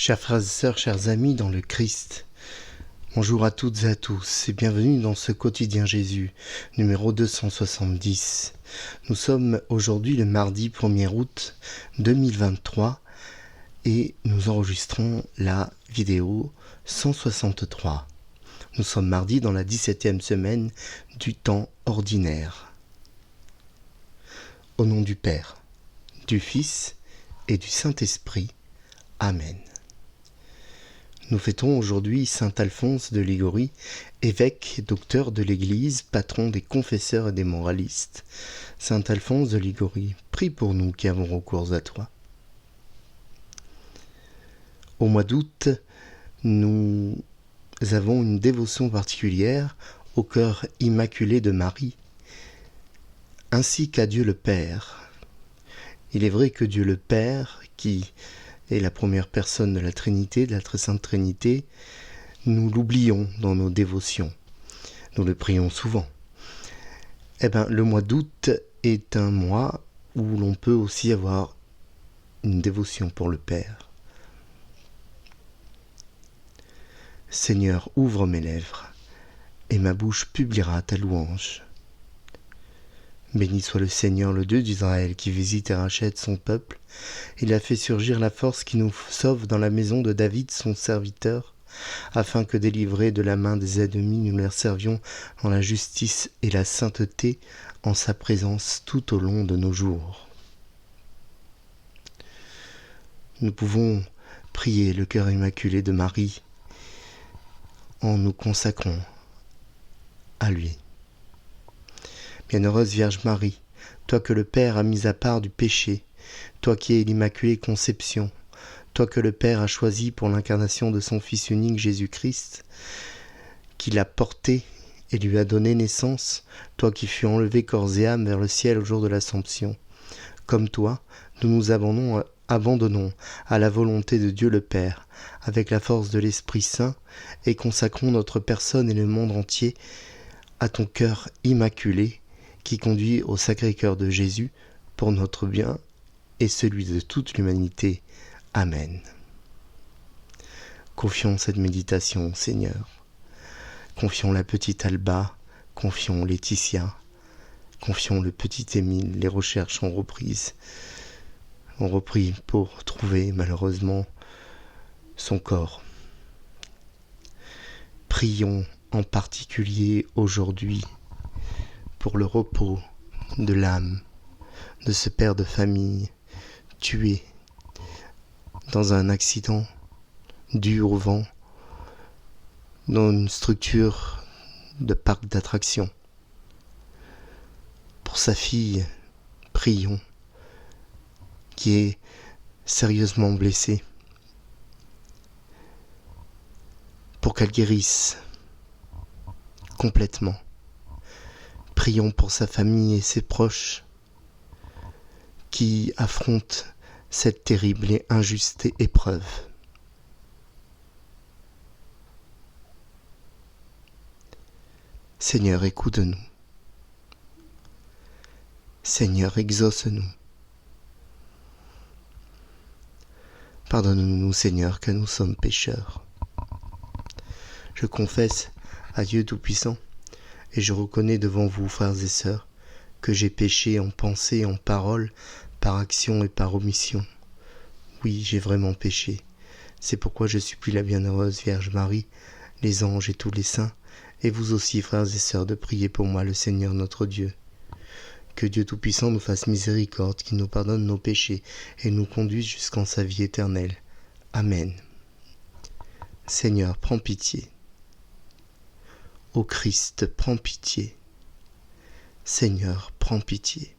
Chers frères et sœurs, chers amis dans le Christ, bonjour à toutes et à tous et bienvenue dans ce quotidien Jésus, numéro 270. Nous sommes aujourd'hui le mardi 1er août 2023 et nous enregistrons la vidéo 163. Nous sommes mardi dans la 17e semaine du temps ordinaire. Au nom du Père, du Fils et du Saint-Esprit. Amen. Nous fêtons aujourd'hui saint Alphonse de Liguori, évêque, docteur de l'Église, patron des confesseurs et des moralistes. Saint Alphonse de Liguori, prie pour nous qui avons recours à toi. Au mois d'août, nous avons une dévotion particulière au cœur immaculé de Marie, ainsi qu'à Dieu le Père. Il est vrai que Dieu le Père, qui est la première personne de la Trinité, de la Très Sainte Trinité, nous l'oublions dans nos dévotions. Nous le prions souvent. Le mois d'août est un mois où l'on peut aussi avoir une dévotion pour le Père. Seigneur, ouvre mes lèvres, et ma bouche publiera ta louange. Béni soit le Seigneur, le Dieu d'Israël, qui visite et rachète son peuple. Il a fait surgir la force qui nous sauve dans la maison de David, son serviteur, afin que, délivrés de la main des ennemis, nous leur servions dans la justice et la sainteté, en sa présence tout au long de nos jours. Nous pouvons prier le cœur immaculé de Marie en nous consacrant à lui. Bienheureuse Vierge Marie, toi que le Père a mis à part du péché, toi qui es l'Immaculée Conception, toi que le Père a choisi pour l'incarnation de son Fils unique Jésus-Christ, qui l'a porté et lui a donné naissance, toi qui fus enlevé corps et âme vers le ciel au jour de l'Assomption. Comme toi, nous nous abandonnons à la volonté de Dieu le Père, avec la force de l'Esprit Saint, et consacrons notre personne et le monde entier à ton cœur immaculé, qui conduit au Sacré-Cœur de Jésus pour notre bien et celui de toute l'humanité. Amen. Confions cette méditation au Seigneur. Confions la petite Alba, confions Laetitia, confions le petit Émile. Les recherches ont repris pour trouver malheureusement son corps. Prions en particulier aujourd'hui pour le repos de l'âme de ce père de famille tué dans un accident dû au vent dans une structure de parc d'attractions. Pour sa fille, prions, qui est sérieusement blessée, pour qu'elle guérisse complètement. Prions pour sa famille et ses proches qui affrontent cette terrible et injuste épreuve. Seigneur, écoute-nous. Seigneur, exauce-nous. Pardonne-nous, Seigneur, que nous sommes pécheurs. Je confesse à Dieu Tout-Puissant, et je reconnais devant vous, frères et sœurs, que j'ai péché en pensée, en parole, par action et par omission. Oui, j'ai vraiment péché. C'est pourquoi je supplie la bienheureuse Vierge Marie, les anges et tous les saints, et vous aussi, frères et sœurs, de prier pour moi, le Seigneur notre Dieu. Que Dieu Tout-Puissant nous fasse miséricorde, qu'il nous pardonne nos péchés et nous conduise jusqu'en sa vie éternelle. Amen. Seigneur, prends pitié. Ô Christ, prends pitié. Seigneur, prends pitié.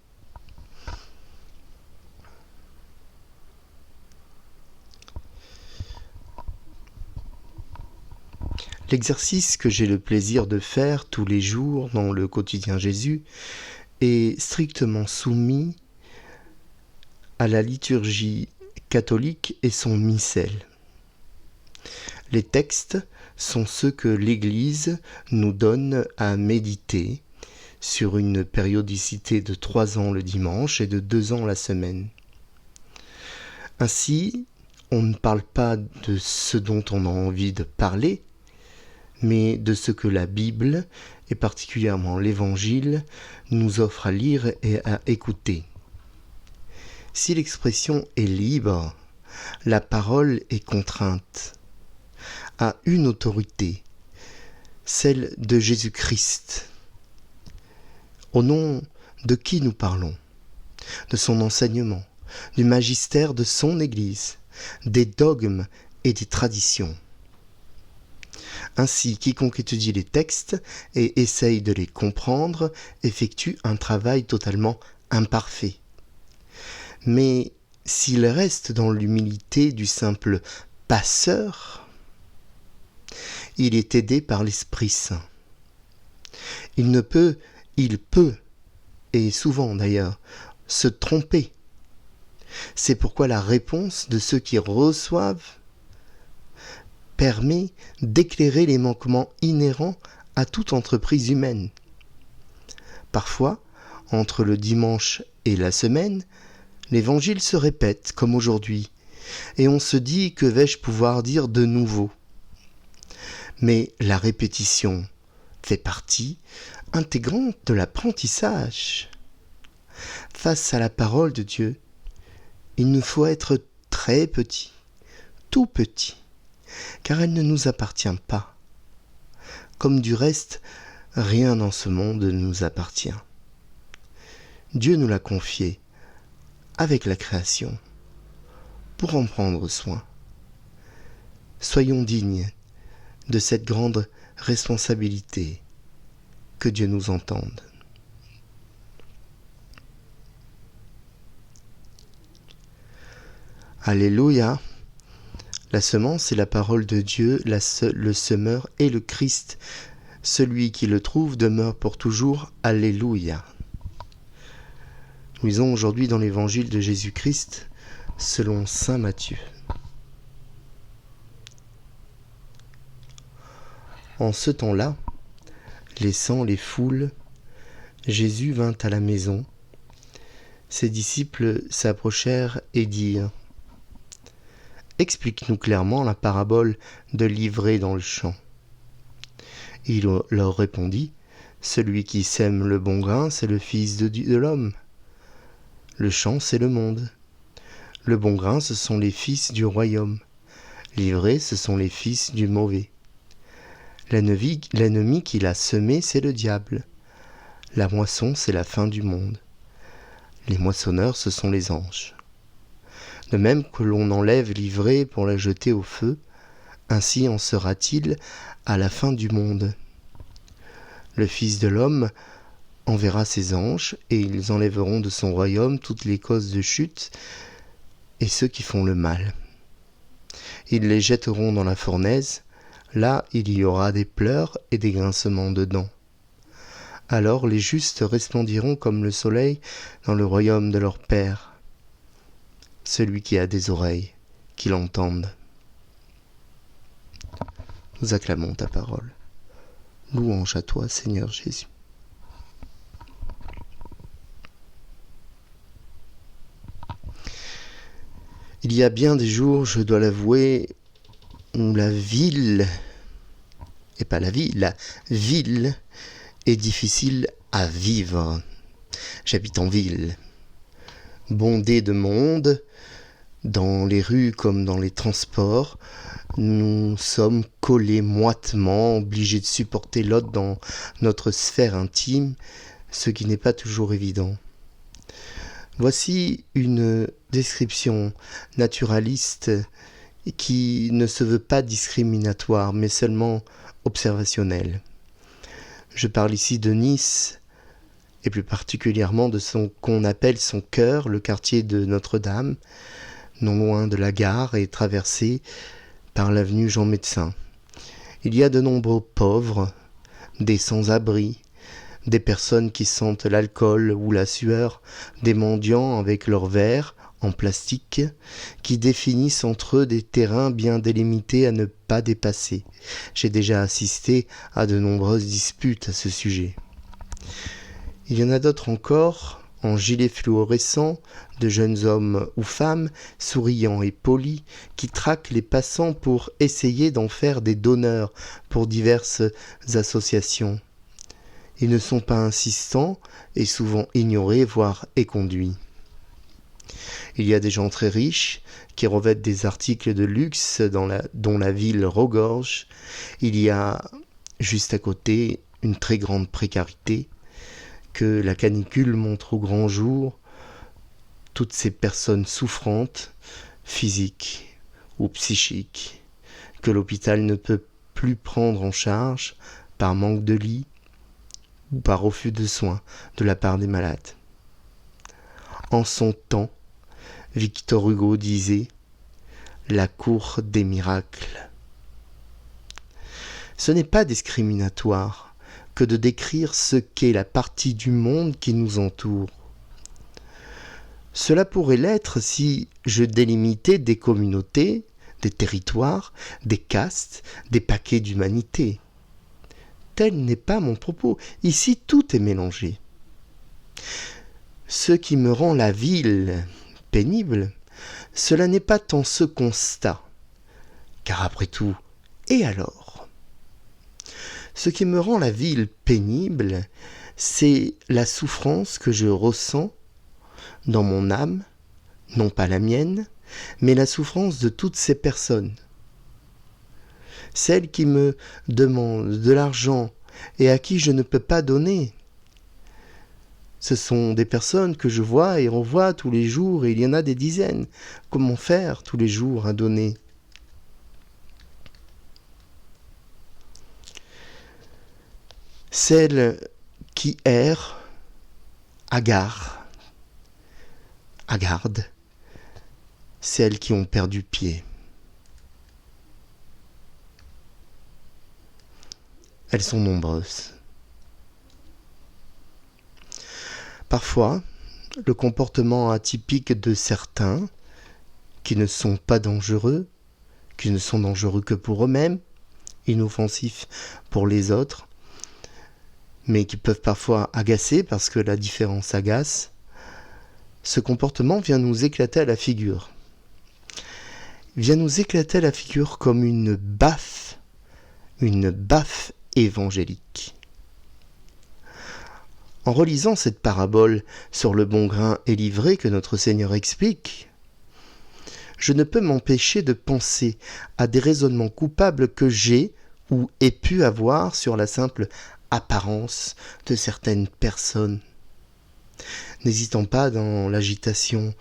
L'exercice que j'ai le plaisir de faire tous les jours dans le quotidien Jésus est strictement soumis à la liturgie catholique et son missel. Les textes sont ceux que l'Église nous donne à méditer sur une périodicité de 3 ans le dimanche et de 2 ans la semaine. Ainsi, on ne parle pas de ce dont on a envie de parler, mais de ce que la Bible, et particulièrement l'Évangile, nous offre à lire et à écouter. Si l'expression est libre, la parole est contrainte à une autorité, celle de Jésus-Christ. Au nom de qui nous parlons? De son enseignement, du magistère de son Église, des dogmes et des traditions. Ainsi, quiconque étudie les textes et essaye de les comprendre effectue un travail totalement imparfait. Mais s'il reste dans l'humilité du simple passeur, il est aidé par l'Esprit Saint. Il peut, et souvent d'ailleurs, se tromper. C'est pourquoi la réponse de ceux qui reçoivent permet d'éclairer les manquements inhérents à toute entreprise humaine. Parfois, entre le dimanche et la semaine, l'Évangile se répète comme aujourd'hui, et on se dit que vais-je pouvoir dire de nouveau? Mais la répétition fait partie intégrante de l'apprentissage. Face à la parole de Dieu, il nous faut être très petit, tout petit, car elle ne nous appartient pas. Comme du reste, rien dans ce monde ne nous appartient. Dieu nous l'a confié avec la création, pour en prendre soin. Soyons dignes de cette grande responsabilité, que Dieu nous entende. Alléluia! La semence est la parole de Dieu, le semeur est le Christ. Celui qui le trouve demeure pour toujours. Alléluia! Nous lisons aujourd'hui dans l'évangile de Jésus-Christ selon saint Matthieu. En ce temps-là, laissant les foules, Jésus vint à la maison. Ses disciples s'approchèrent et dirent: Explique-nous clairement la parabole de l'ivraie dans le champ. Il leur répondit: Celui qui sème le bon grain, c'est le Fils de l'homme. Le champ, c'est le monde. Le bon grain, ce sont les fils du royaume. L'ivraie, ce sont les fils du mauvais. L'ennemi qui l'a semé, c'est le diable. La moisson, c'est la fin du monde. Les moissonneurs, ce sont les anges. De même que l'on enlève l'ivraie pour la jeter au feu, ainsi en sera-t-il à la fin du monde. Le Fils de l'homme enverra ses anges, et ils enlèveront de son royaume toutes les causes de chute et ceux qui font le mal. Ils les jetteront dans la fournaise, là il y aura des pleurs et des grincements de dents. Alors les justes resplendiront comme le soleil dans le royaume de leur Père. Celui qui a des oreilles, qu'il entende. Nous acclamons ta parole. Louange à toi, Seigneur Jésus. Il y a bien des jours, je dois l'avouer, où la ville est difficile à vivre. J'habite en ville, bondée de monde, dans les rues comme dans les transports. Nous sommes collés moitement, obligés de supporter l'autre dans notre sphère intime, ce qui n'est pas toujours évident. Voici une description naturaliste qui ne se veut pas discriminatoire, mais seulement observationnelle. Je parle ici de Nice, et plus particulièrement de qu'on appelle son cœur, le quartier de Notre-Dame, non loin de la gare et traversé par l'avenue Jean-Médecin. Il y a de nombreux pauvres, des sans-abri, des personnes qui sentent l'alcool ou la sueur, des mendiants avec leurs verres en plastique, qui définissent entre eux des terrains bien délimités à ne pas dépasser. J'ai déjà assisté à de nombreuses disputes à ce sujet. Il y en a d'autres encore, en gilet fluorescent, de jeunes hommes ou femmes, souriants et polis, qui traquent les passants pour essayer d'en faire des donneurs pour diverses associations. Ils ne sont pas insistants et souvent ignorés, voire éconduits. Il y a des gens très riches qui revêtent des articles de luxe dont la ville regorge. Il y a juste à côté une très grande précarité que la canicule montre au grand jour. Toutes ces personnes souffrantes, physiques ou psychiques, que l'hôpital ne peut plus prendre en charge par manque de lits ou par refus de soins de la part des malades. En son temps, Victor Hugo disait « la cour des miracles ». Ce n'est pas discriminatoire que de décrire ce qu'est la partie du monde qui nous entoure. Cela pourrait l'être si je délimitais des communautés, des territoires, des castes, des paquets d'humanité. Tel n'est pas mon propos. Ici, tout est mélangé. Ce qui me rend la ville pénible, cela n'est pas tant ce constat, car après tout, et alors ? Ce qui me rend la ville pénible, c'est la souffrance que je ressens dans mon âme, non pas la mienne, mais la souffrance de toutes ces personnes. Celles qui me demandent de l'argent et à qui je ne peux pas donner. Ce sont des personnes que je vois et revois tous les jours, et il y en a des dizaines. Comment faire tous les jours à donner ? Celles qui errent, hagardes, celles qui ont perdu pied. Elles sont nombreuses. Parfois, le comportement atypique de certains, qui ne sont pas dangereux, qui ne sont dangereux que pour eux-mêmes, inoffensifs pour les autres, mais qui peuvent parfois agacer parce que la différence agace, ce comportement vient nous éclater à la figure. Il vient nous éclater à la figure comme une baffe évangélique. En relisant cette parabole sur le bon grain et l'ivraie que notre Seigneur explique, je ne peux m'empêcher de penser à des raisonnements coupables que j'ai ou ai pu avoir sur la simple apparence de certaines personnes. N'hésitant pas dans l'agitation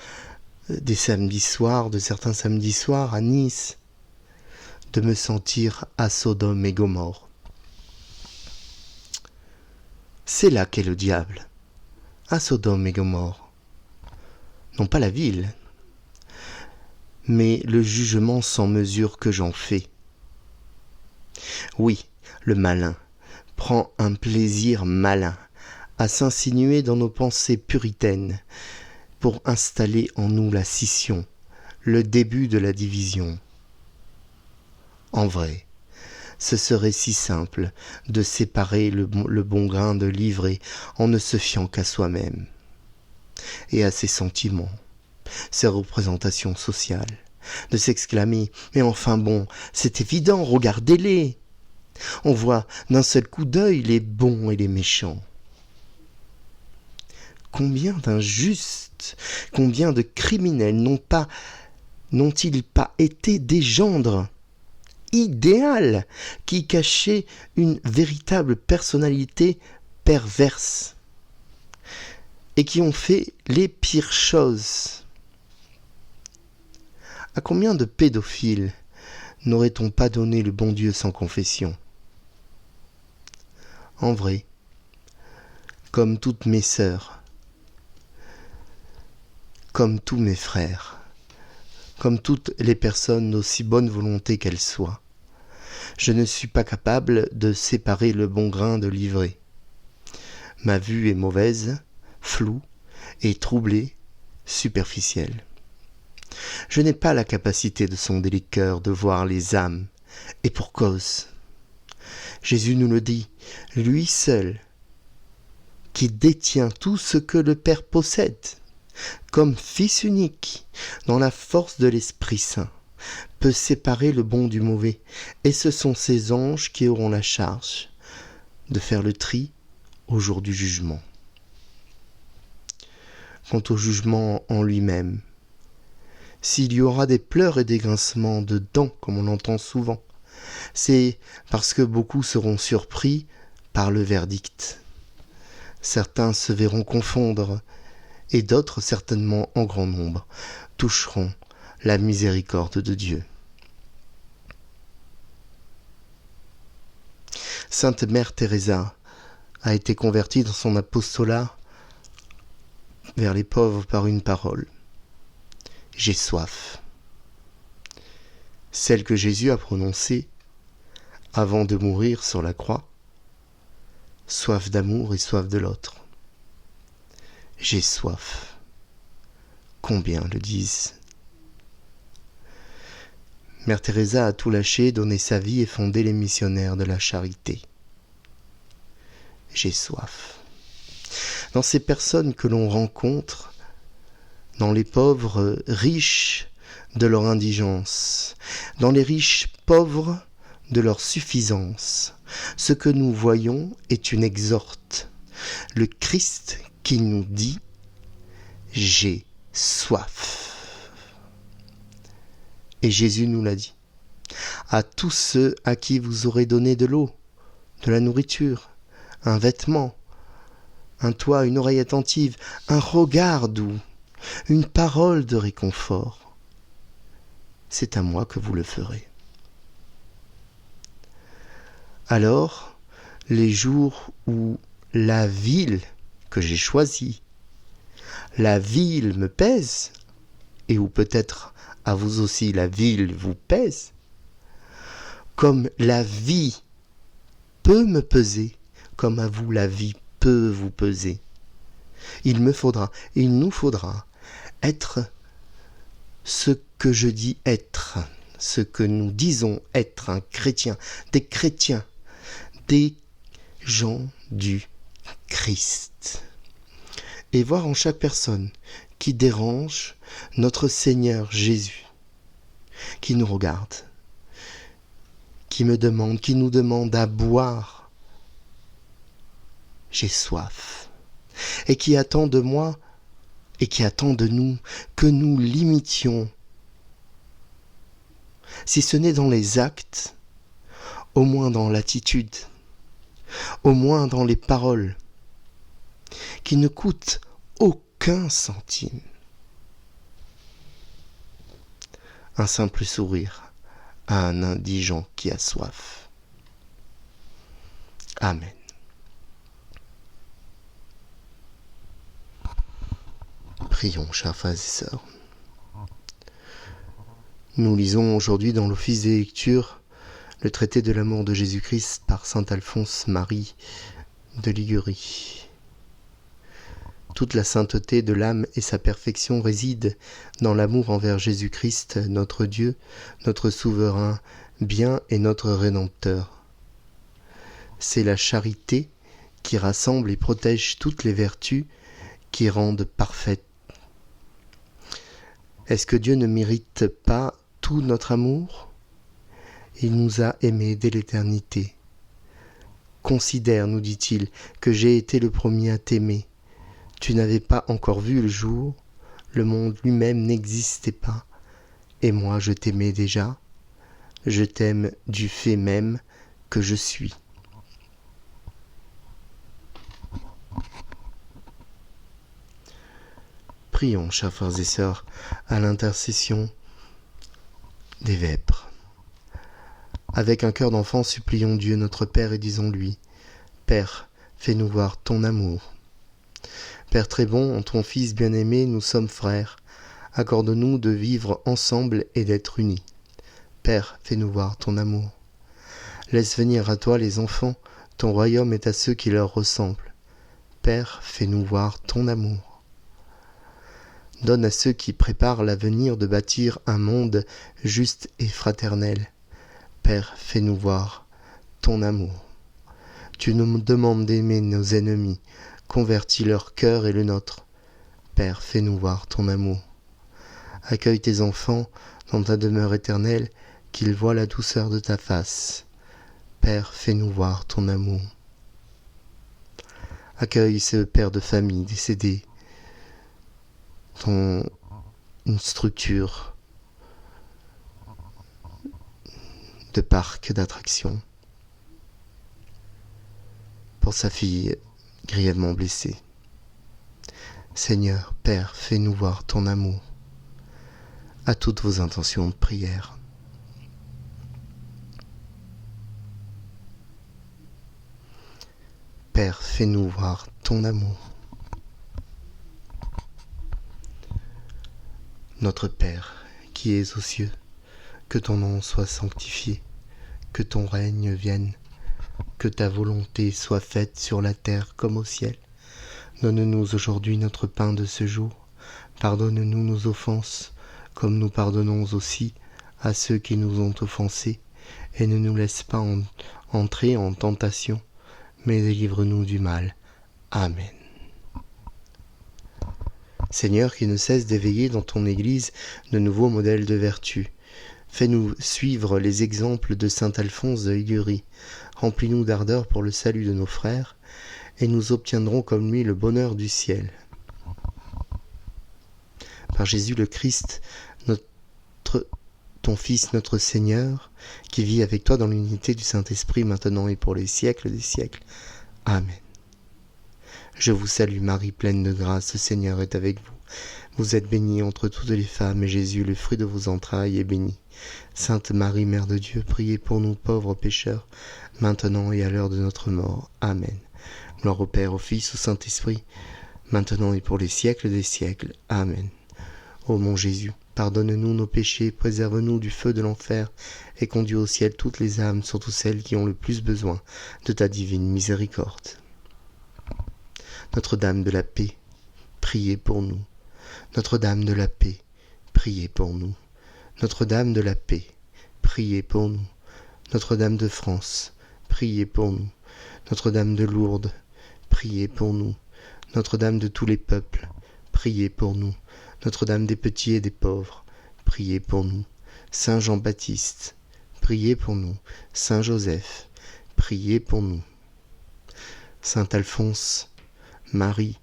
des samedis soirs, de certains samedis soirs à Nice, de me sentir à Sodome et Gomorrhe. C'est là qu'est le diable, à Sodome et Gomorrhe. Non pas la ville, mais le jugement sans mesure que j'en fais. Oui, le malin prend un plaisir malin à s'insinuer dans nos pensées puritaines pour installer en nous la scission, le début de la division. En vrai, ce serait si simple de séparer le bon grain de l'ivraie en ne se fiant qu'à soi-même et à ses sentiments, ses représentations sociales, de s'exclamer « Mais enfin bon, c'est évident, regardez-les !» On voit d'un seul coup d'œil les bons et les méchants. Combien d'injustes, combien de criminels n'ont-ils pas été des gendres idéal qui cachait une véritable personnalité perverse et qui ont fait les pires choses. À combien de pédophiles n'aurait-on pas donné le bon Dieu sans confession ? En vrai, comme toutes mes sœurs, comme tous mes frères, comme toutes les personnes d'aussi bonne volonté qu'elles soient, je ne suis pas capable de séparer le bon grain de l'ivraie. Ma vue est mauvaise, floue et troublée, superficielle. Je n'ai pas la capacité de sonder les cœurs, de voir les âmes, et pour cause. Jésus nous le dit, lui seul qui détient tout ce que le Père possède, comme Fils unique, dans la force de l'Esprit Saint, peut séparer le bon du mauvais, et ce sont ces anges qui auront la charge de faire le tri au jour du jugement. Quant au jugement en lui-même, s'il y aura des pleurs et des grincements de dents, comme on l'entend souvent, c'est parce que beaucoup seront surpris par le verdict. Certains se verront confondre, et d'autres, certainement en grand nombre, toucheront la miséricorde de Dieu. Sainte Mère Teresa a été convertie dans son apostolat vers les pauvres par une parole. J'ai soif. Celle que Jésus a prononcée avant de mourir sur la croix. Soif d'amour et soif de l'autre. J'ai soif. Combien le disent? Mère Teresa a tout lâché, donné sa vie et fondé les missionnaires de la charité. J'ai soif. Dans ces personnes que l'on rencontre, dans les pauvres riches de leur indigence, dans les riches pauvres de leur suffisance, ce que nous voyons est une exhorte. Le Christ qui nous dit « J'ai soif ». Et Jésus nous l'a dit. À tous ceux à qui vous aurez donné de l'eau, de la nourriture, un vêtement, un toit, une oreille attentive, un regard doux, une parole de réconfort, c'est à moi que vous le ferez. Alors, les jours où la ville que j'ai choisie, la ville me pèse, et où peut-être à vous aussi la ville vous pèse, comme la vie peut me peser, comme à vous la vie peut vous peser. Il nous faudra être ce que je dis être, ce que nous disons être un chrétien, des gens du Christ. Et voir en chaque personne qui dérange notre Seigneur Jésus, qui nous regarde, qui nous demande à boire. J'ai soif. Et qui attend de moi et qui attend de nous que nous l'imitions. Si ce n'est dans les actes, au moins dans l'attitude, au moins dans les paroles, qui ne coûtent aucun centime. Un simple sourire à un indigent qui a soif. Amen. Prions, chers frères et sœurs. Nous lisons aujourd'hui dans l'office des lectures le traité de l'amour de Jésus-Christ par saint Alphonse Marie de Ligurie. Toute la sainteté de l'âme et sa perfection résident dans l'amour envers Jésus-Christ, notre Dieu, notre souverain bien et notre Rédempteur. C'est la charité qui rassemble et protège toutes les vertus qui rendent parfaites. Est-ce que Dieu ne mérite pas tout notre amour ? Il nous a aimés dès l'éternité. Considère, nous dit-il, que j'ai été le premier à t'aimer. Tu n'avais pas encore vu le jour, le monde lui-même n'existait pas, et moi je t'aimais déjà, je t'aime du fait même que je suis. Prions, chers frères et sœurs, à l'intercession des vêpres. Avec un cœur d'enfant, supplions Dieu notre Père et disons-lui, Père, fais-nous voir ton amour. Père très bon, en ton Fils bien-aimé, nous sommes frères. Accorde-nous de vivre ensemble et d'être unis. Père, fais-nous voir ton amour. Laisse venir à toi les enfants, ton royaume est à ceux qui leur ressemblent. Père, fais-nous voir ton amour. Donne à ceux qui préparent l'avenir de bâtir un monde juste et fraternel. Père, fais-nous voir ton amour. Tu nous demandes d'aimer nos ennemis, convertis leur cœur et le nôtre. Père, fais-nous voir ton amour. Accueille tes enfants dans ta demeure éternelle, qu'ils voient la douceur de ta face. Père, fais-nous voir ton amour. Accueille ce père de famille décédé dans une structure de parc d'attractions pour sa fille grièvement blessée. Seigneur, Père, fais-nous voir ton amour à toutes vos intentions de prière. Père, fais-nous voir ton amour. Notre Père, qui es aux cieux, que ton nom soit sanctifié, que ton règne vienne, que ta volonté soit faite sur la terre comme au ciel. Donne-nous aujourd'hui notre pain de ce jour. Pardonne-nous nos offenses, comme nous pardonnons aussi à ceux qui nous ont offensés. Et ne nous laisse pas entrer en tentation, mais délivre-nous du mal. Amen. Seigneur, qui ne cesse d'éveiller dans ton Église de nouveaux modèles de vertu, fais-nous suivre les exemples de saint Alphonse de Ligurie. Remplis-nous d'ardeur pour le salut de nos frères, et nous obtiendrons comme lui le bonheur du ciel. Par Jésus le Christ, ton Fils, notre Seigneur, qui vit avec toi dans l'unité du Saint-Esprit, maintenant et pour les siècles des siècles. Amen. Je vous salue Marie, pleine de grâce, le Seigneur est avec vous. Vous êtes bénie entre toutes les femmes, et Jésus, le fruit de vos entrailles, est béni. Sainte Marie, Mère de Dieu, priez pour nous pauvres pécheurs, maintenant et à l'heure de notre mort. Amen. Gloire au Père, au Fils, au Saint-Esprit, maintenant et pour les siècles des siècles. Amen. Ô mon Jésus, pardonne-nous nos péchés, préserve-nous du feu de l'enfer, et conduis au ciel toutes les âmes, surtout celles qui ont le plus besoin de ta divine miséricorde. Notre-Dame de la paix, priez pour nous. Notre-Dame de la paix, priez pour nous. Notre-Dame de la paix, priez pour nous. Notre-Dame de France, priez pour nous. Notre-Dame de Lourdes, priez pour nous. Notre-Dame de tous les peuples, priez pour nous. Notre-Dame des petits et des pauvres, priez pour nous. Saint Jean-Baptiste, priez pour nous. Saint Joseph, priez pour nous. Saint Alphonse, Marie,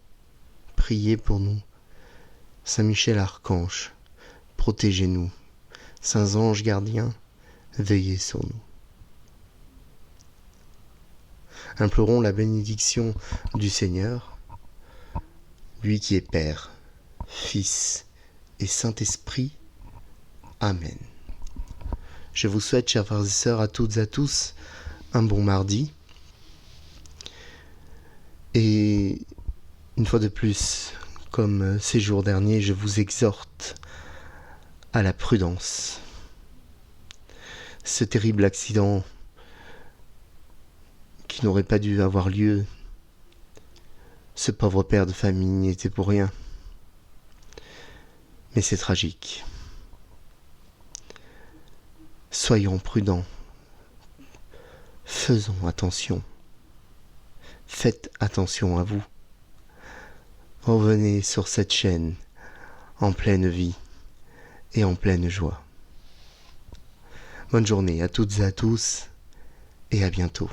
priez pour nous. Saint Michel Archange, protégez-nous. Saints anges gardiens, veillez sur nous. Implorons la bénédiction du Seigneur, lui qui est Père, Fils et Saint-Esprit. Amen. Je vous souhaite, chers frères et sœurs, à toutes et à tous, un bon mardi. Et une fois de plus, comme ces jours derniers, je vous exhorte à la prudence. Ce terrible accident qui n'aurait pas dû avoir lieu, ce pauvre père de famille n'y était pour rien. Mais c'est tragique. Soyons prudents. Faisons attention. Faites attention à vous. Revenez sur cette chaîne en pleine vie et en pleine joie. Bonne journée à toutes et à tous et à bientôt.